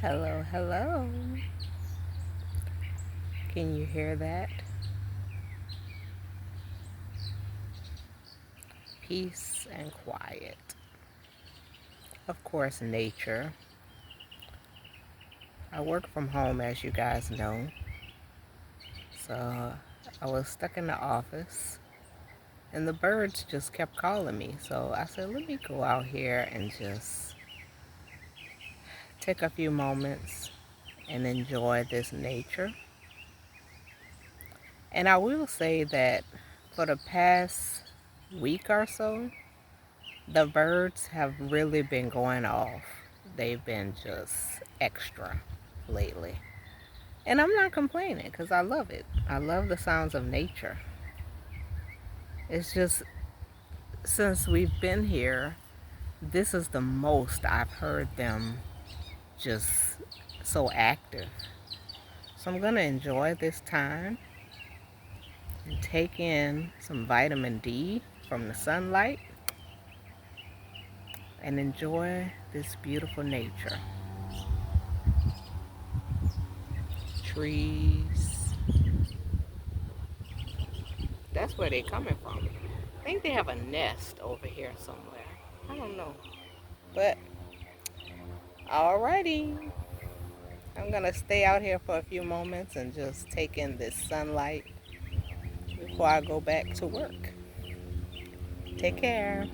Hello, hello. Can you hear that? Peace and quiet. Of course, nature. I work from home, as you guys know. So I was stuck in the office and the birds just kept calling me. So I said, let me go out here and just take a few moments and enjoy this nature. And I will say that for the past week or so, the birds have really been going off. They've been just extra lately. And I'm not complaining because I love it. I love the sounds of nature. It's just since we've been here, this is the most I've heard them just so active. So I'm going to enjoy this time and take in some vitamin D from the sunlight and enjoy this beautiful nature. Trees. That's where they're coming from. I think they have a nest over here somewhere. I don't know. But alrighty. I'm gonna stay out here for a few moments and just take in this sunlight before I go back to work. Take care.